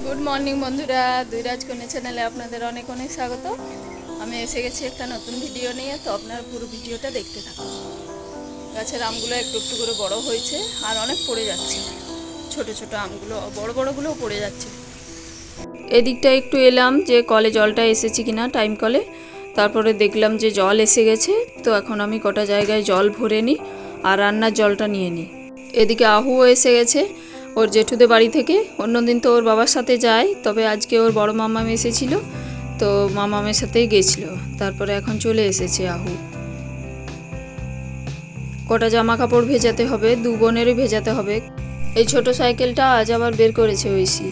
Good morning বন্ধুরা, দুইরাজ কন্যা চ্যানেলে আপনাদের অনেক অনেক স্বাগত। আমি এসে গেছি একটা নতুন ভিডিও নিয়ে, তো আপনারা পুরো ভিডিওটা দেখতে থাকুন। গাছের আমগুলো একটু একটু করে বড় হয়েছে আর অনেক পড়ে যাচ্ছে। ছোট ছোট আমগুলো বড় বড়গুলোও পড়ে যাচ্ছে। এদিকটা একটু এলাম যে কলে জলটা এসেছে কিনা, টাইম কলে। তারপরে দেখলাম যে জল এসে গেছে, তো এখন আমি কটা জায়গায় জল ভরে নিই আর রান্নার জলটা নিয়ে নিই। এদিকে আহুও এসে গেছে ওর জেঠুদের বাড়ি থেকে। অন্যদিন তো ওর বাবার সাথে যায়, তবে আজকে ওর বড় মামাম এসেছিল, তো মামামের সাথেই গেছিল। তারপরে এখন চলে এসেছে আহু। কটা জামা কাপড় ভেজাতে হবে, দু বোনেরই ভেজাতে হবে। এই ছোট সাইকেলটা আজ আবার বের করেছে ঐশী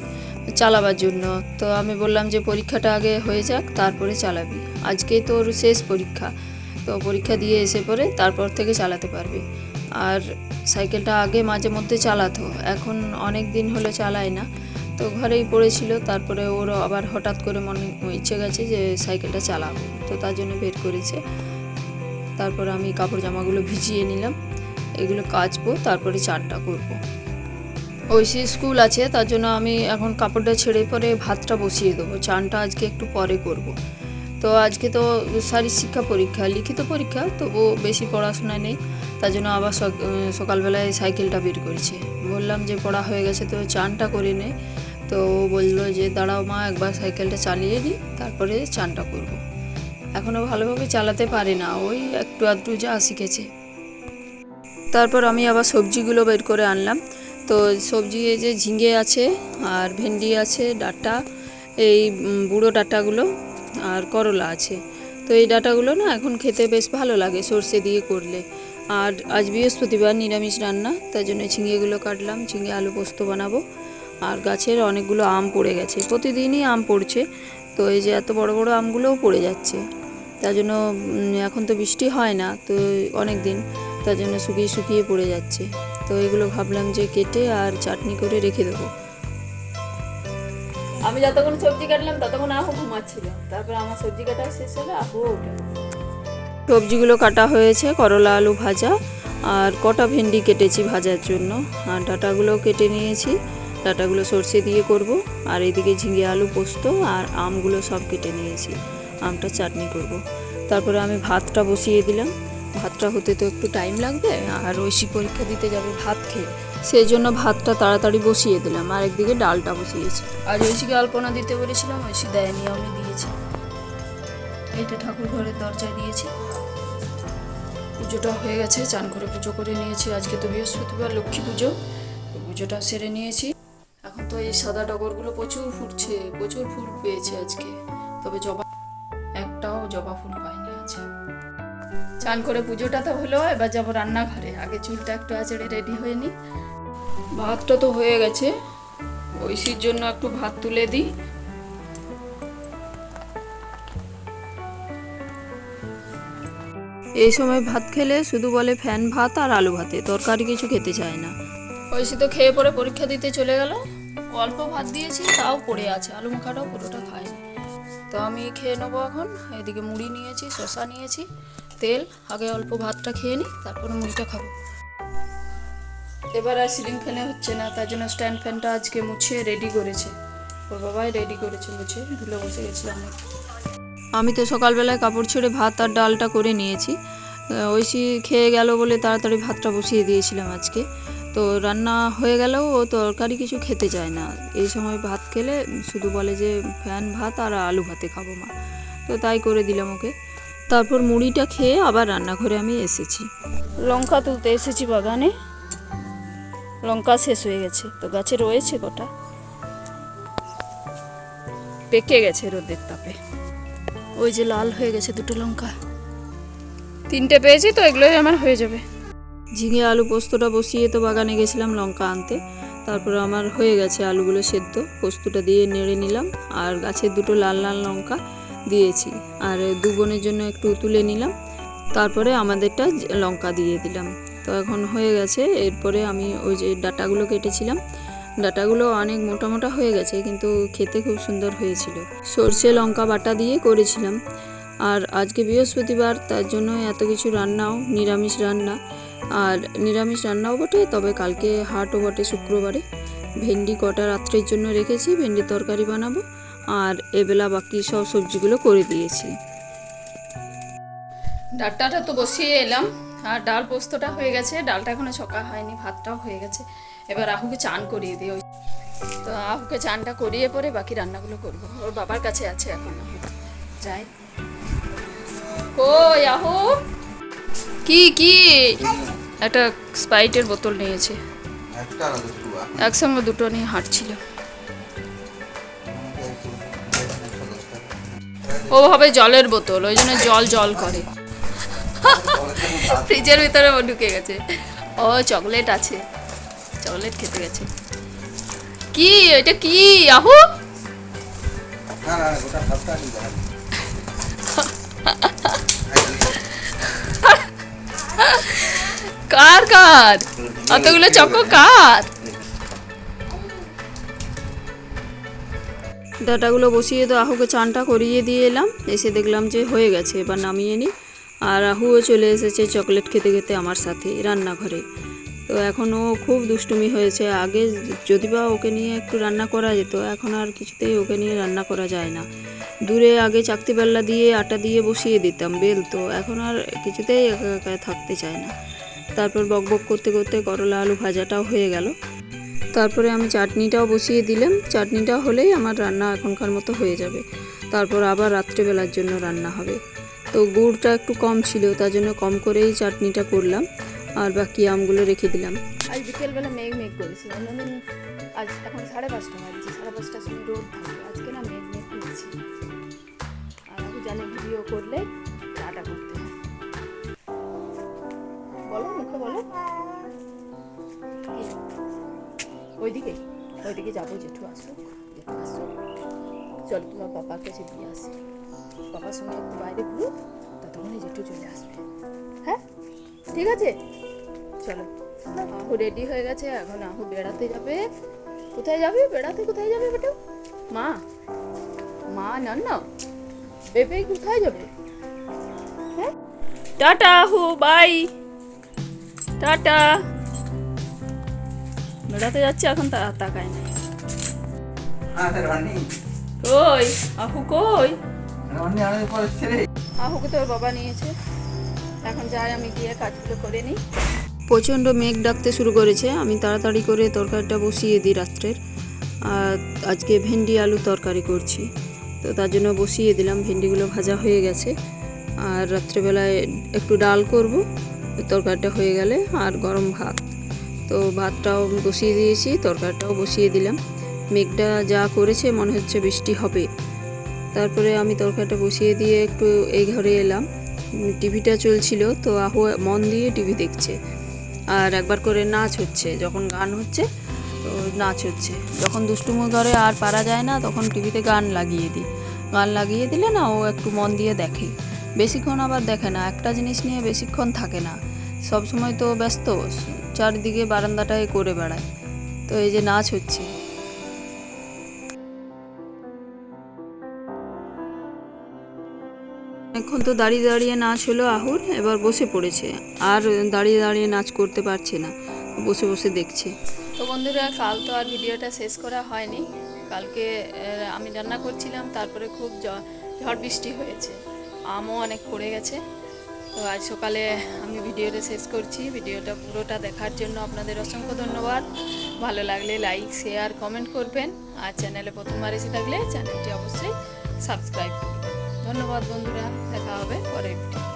চালাবার জন্য। তো আমি বললাম যে পরীক্ষাটা আগে হয়ে যাক, তারপরে চালাবি। আজকেই তো ওর শেষ পরীক্ষা, তো পরীক্ষা দিয়ে এসে পরে তারপর থেকে চালাতে পারবে। আর সাইকেলটা আগে মাঝে মধ্যে চালাতো, এখন অনেক দিন হলো চালায় না, তো ঘরেই পড়েছিল। তারপরে ওর আবার হঠাৎ করে মনে ইচ্ছে গেছে যে সাইকেলটা চালাবো, তো তার জন্য বের করেছে। তারপর আমি কাপড় জামাগুলো ভিজিয়ে নিলাম, এগুলো কাচবো, তারপরে চানটা করবো। ঐশী স্কুল আছে, তার জন্য আমি এখন কাপড়টা ছেড়ে পরে ভাতটা বসিয়ে দেবো। চানটা আজকে একটু পরে করব। তো আজকে তো শারীরিক শিক্ষা পরীক্ষা, লিখিত পরীক্ষা, তবু বেশি পড়াশোনা নেই, তার জন্য আবার সকালবেলায় সাইকেলটা বের করেছে। বললাম যে পড়া হয়ে গেছে, তো চানটা করে নে। তো ও বললো যে দাঁড়াও মা, একবার সাইকেলটা চালিয়ে নিই, তারপরে চানটা করব। এখনও ভালোভাবে চালাতে পারে না, ওই একটু আধটু যা শিখেছে। তারপর আমি আবার সবজিগুলো বের করে আনলাম। তো সবজি এই যে ঝিঙে আছে আর ভেন্ডি আছে, ডাঁটা, এই বুড়ো ডাঁটাগুলো, আর করলা আছে। তো এই ডাঁটাগুলো না এখন খেতে বেশ ভালো লাগে সর্ষে দিয়ে করলে। আর আজ বৃহস্পতিবার, নিরামিষ রান্না, তার জন্য ঝিঙেগুলো কাটলাম, ঝিঙে আলু পোস্ত বানাবো। আর গাছের অনেকগুলো আম পড়ে গেছে, প্রতিদিনই আম পড়ছে, তো এই যে এত বড় বড় আমগুলোও পড়ে যাচ্ছে। তার জন্য এখন তো বৃষ্টি হয় না তো অনেক দিন, তার জন্য শুকিয়ে শুকিয়ে পড়ে যাচ্ছে। তো এগুলো ভাবলাম যে কেটে আর চাটনি করে রেখে দেবো। আমি যতক্ষণ সবজি কাটলাম ততক্ষণ আহু ঘুমাচ্ছিল, তারপর আমার সবজি কাটা শেষ হলে আহু উঠে। সবজিগুলো কাটা হয়েছে, করলা আলু ভাজা, আর কটা ভেন্ডি কেটেছি ভাজার জন্য, আর ডাঁটাগুলো কেটে নিয়েছি। ডাঁটাগুলো সর্ষে দিয়ে করব। আর এদিকে ঝিঙে আলু পোস্ত আর আমগুলো সব কেটে নিয়েছি, আমটা চাটনি করব। তারপরে আমি ভাতটা বসিয়ে দিলাম। ভাতটা হতে তো একটু টাইম লাগবে, আর ঐশী পরীক্ষা দিতে যাবে ভাত খেয়ে, সেই জন্য ভাতটা তাড়াতাড়ি বসিয়ে দিলাম। আর একদিকে ডালটা বসিয়েছি। আর ঐশীকে আলপনা দিতে বলেছিলাম, ঐশী দেয়নি, আমি দিয়েছি। এইটা ঠাকুর ঘরের দরজায় দিয়েছি। পুজোটা হয়ে গেছে, চান করে পুজো করে নিয়েছি। আজকে তো বৃহস্পতিবার, লক্ষ্মী পুজো, তো পুজোটা সেরে নিয়েছি। এখন তো এই সাদা টগরগুলো প্রচুর ফুটছে, প্রচুর ফুল পেয়েছে আজকে, তবে জবা একটাও জবা ফুল পাইনি আছে। চান করে পুজোটা তো হলো, এবার যাবো রান্নাঘরে। আগে চুলটা একটু আঁচড়ে রেডি হয়ে নি। ভাতটা তো হয়ে গেছে, ঐশীর জন্য একটু ভাত তুলে দিই। এই সময় ভাত খেলে শুধু বলে ফ্যান ভাত আর আলু ভাতে, তরকারি কিছু খেতে চায় না। ঐশী তো খেয়ে পরে পরীক্ষা দিতে চলে গেল। অল্প ভাত দিয়েছি, তাও পড়ে আছে, আলু মাখাটাও পুরোটা খায়নি। তো আমি খেয়ে নেবো এখন। এদিকে মুড়ি নিয়েছি, শসা নিয়েছি, তেল। আগে অল্প ভাতটা খেয়ে নিই, তারপরে মুড়িটা খাবো। এবার আর সিলিং ফ্যানে হচ্ছে না, তার জন্য স্ট্যান্ড ফ্যানটা আজকে মুছে রেডি করেছে, ওর বাবাই রেডি করেছে, মুছে ধুলে বসে গেছিলাম। আমি তো সকালবেলায় কাপড় ছেড়ে ভাত আর ডালটা করে নিয়েছি। ঐশী খেয়ে গেল বলে তাড়াতাড়ি ভাতটা বসিয়ে দিয়েছিলাম আজকে। তো রান্না হয়ে গেলেও ও তরকারি কিছু খেতে চায় না। এই সময় ভাত খেলে শুধু বলে যে ফ্যান ভাত আর আলু ভাতে খাবো মা, তো তাই করে দিলাম ওকে। তারপর মুড়িটা খেয়ে আবার রান্নাঘরে আমি এসেছি। লঙ্কা তুলতে এসেছি বাগানে, লঙ্কা শেষ হয়ে গেছে, তো গাছে রয়েছে কটা, পেকে গেছে রোদের তাপে। ওই যে লাল হয়ে গেছে দুটো লঙ্কা, তিনটে পেয়েছি, তো এগুলোই আমার হয়ে যাবে। ঝিঙে আলু পোস্তটা বসিয়ে তো বাগানে গেছিলাম লঙ্কা আনতে। তারপর আমার হয়ে গেছে আলুগুলো সেদ্ধ, পোস্তটা দিয়ে নেড়ে নিলাম, আর গাছের দুটো লাল লাল লঙ্কা দিয়েছি, আর দু বোনের জন্য একটু তুলে নিলাম। তারপরে আমাদেরটা লঙ্কা দিয়ে দিলাম। তো এখন হয়ে গেছে। এরপরে আমি ওই যে ডাঁটাগুলো কেটেছিলাম, ডাঁটাগুলো অনেক মোটা মোটা হয়ে গেছে, কিন্তু খেতে খুব সুন্দর হয়েছিল। সর্ষে লঙ্কা বাটা দিয়ে করেছিলাম। আর আজকে বৃহস্পতিবার, তার জন্য এত কিছু রান্নাও নিরামিষ রান্না। আর নিরামিষ রান্নাও বটে, তবে কালকে হাটও বটে শুক্রবারে, ভেন্ডি কটা রাত্রের জন্য রেখেছি, ভেন্ডির তরকারি বানাবো। আর এবেলা বাকি সব সবজিগুলো করে দিয়েছি। ডালটা তো বসিয়ে এলাম, আর ডাল পোস্তটা হয়ে গেছে, ডালটা এখনো ছকা হয়নি, ভাতটাও হয়ে গেছে। এবার আহুকে চান করিয়ে দিই। তো আহুকে চানটা করিয়ে পরে বাকি রান্নাগুলো করবো। ওর বাবার কাছে আছে এখন, আহু যাই। কই আহু? কি কি? একটা স্প্রাইটের বোতল নিয়েছে, একসঙ্গে দুটো নিয়ে হাঁটছিল। ও ভাবে জলের বোতল, ওই জন্য জল জল করে। ফ্রিজের ভিতরে ও ঢুকে গেছে। ও চকলেট আছে, চকলেট খেতে গেছে। কি এটা কি আহু? কার কার অতগুলো চকো কার? ডাটাগুলো বসিয়ে তো আহুকে চানটা করিয়ে দিয়ে এলাম, এসে দেখলাম যে হয়ে গেছে, এবার নামিয়ে নিই। আর আহুও চলে এসেছে চকলেট খেতে খেতে আমার সাথে রান্নাঘরে। তো এখনও খুব দুষ্টুমি হয়েছে। আগে যদি বা ওকে নিয়ে একটু রান্না করা যেত, এখন আর কিছুতেই ওকে নিয়ে রান্না করা যায় না। দূরে আগে চাকতি বেল্লা দিয়ে আটা দিয়ে বসিয়ে দিতাম বেল, তো এখন আর কিছুতেই একা একা থাকতে চায় না। তারপর বক বক করতে করতে করলা আলু ভাজাটাও হয়ে গেল। তারপরে আমি চাটনিটাও বসিয়ে দিলাম, চাটনিটা হলেই আমার রান্না এখনকার মতো হয়ে যাবে। তারপর আবার রাত্রেবেলার জন্য রান্না হবে। তো গুড়টা একটু কম ছিল, তার জন্য কম করেই চাটনিটা করলাম, আর বাকি আমগুলো রেখে দিলাম। আজ বিকেলবেলা মেঘ মেঘ করেছি, অন্যদিন আজ এখন 5:30 বাজছে, 5:30টার সময় রোদ থাকে, আজকে না মেঘ মেঘ করেছি। আর আমি জানি ভিডিও করলে চাটা করতে হয়। বলো মুখে বলো। ওইদিকে ওইদিকে যাবো, জেঠু আসুক, জেঠু আসুক। চলো তোমার পাপার কাছে দিয়ে আসি, পাপার সঙ্গে একটু বাইরে ঘুরো, ততক্ষণে জেঠু চলে আসবে। হ্যাঁ ঠিক আছে, চলো। আহু রেডি হয়ে গেছে, এখন আহু বেড়াতে যাবে। কোথায় যাবে বেড়াতে? কোথায় যাবে বেটা? মা মা না বেবে কোথায় যাবে? হ্যাঁ টাটা আহু, বাই, টাটা। বেড়াতে যাচ্ছে এখন, তাকায় না। কই আহু কই? আহুকে তোর বাবা নিয়েছে, এখন যাই আমি গিয়ে কাজগুলো করে নিই। প্রচণ্ড মেঘ ডাকতে শুরু করেছে, আমি তাড়াতাড়ি করে তরকারিটা বসিয়ে দিই রাত্রের। আর আজকে ভেন্ডি আলু তরকারি করছি, তো তার জন্য বসিয়ে দিলাম। ভেন্ডিগুলো ভাজা হয়ে গেছে, আর রাত্রেবেলায় একটু ডাল করব, তরকারিটা হয়ে গেলে, আর গরম ভাত। তো ভাতটাও বসিয়ে দিয়েছি, তরকারিটাও বসিয়ে দিলাম। মেঘটা যা করেছে মনে হচ্ছে বৃষ্টি হবে। তারপরে আমি তরকারিটা বসিয়ে দিয়ে একটু এই ঘরে এলাম, টিভিটা চলছিল, তো আহু মন দিয়ে টিভি দেখছে। আর একবার করে নাচ হচ্ছে, যখন গান হচ্ছে তো নাচ হচ্ছে। যখন দুষ্টুমি করে আর পারা যায় না, তখন টিভিতে গান লাগিয়ে দিই। গান লাগিয়ে দিলে না ও একটু মন দিয়ে দেখে। বেশিক্ষণ আবার দেখে না, একটা জিনিস নিয়ে বেশিক্ষণ থাকে না, সব সময় তো ব্যস্ত, চারদিকে বারান্দাটায় করে বেড়ায়। তো এই যে নাচ হচ্ছে, এখন তো দাঁড়িয়ে দাঁড়িয়ে নাচ হলো আহুর, এবার বসে পড়েছে, আর দাঁড়িয়ে দাঁড়িয়ে নাচ করতে পারছে না, বসে বসে দেখছে। তো বন্ধুরা, কাল তো আর ভিডিওটা শেষ করা হয়নি। কালকে আমি রান্না করছিলাম, তারপরে খুব ঝড় বৃষ্টি হয়েছে, আমও অনেক পড়ে গেছে। তো আজ সকালে আমি ভিডিওটা শেষ করছি। ভিডিওটা পুরোটা দেখার জন্য আপনাদের অসংখ্য ধন্যবাদ। ভালো লাগলে লাইক, শেয়ার, কমেন্ট করবেন। আর চ্যানেলে প্রথমবার এসে থাকলে চ্যানেলটি অবশ্যই সাবস্ক্রাইব করবেন। ধন্যবাদ বন্ধুরা, দেখা হবে পরের ভিডিও।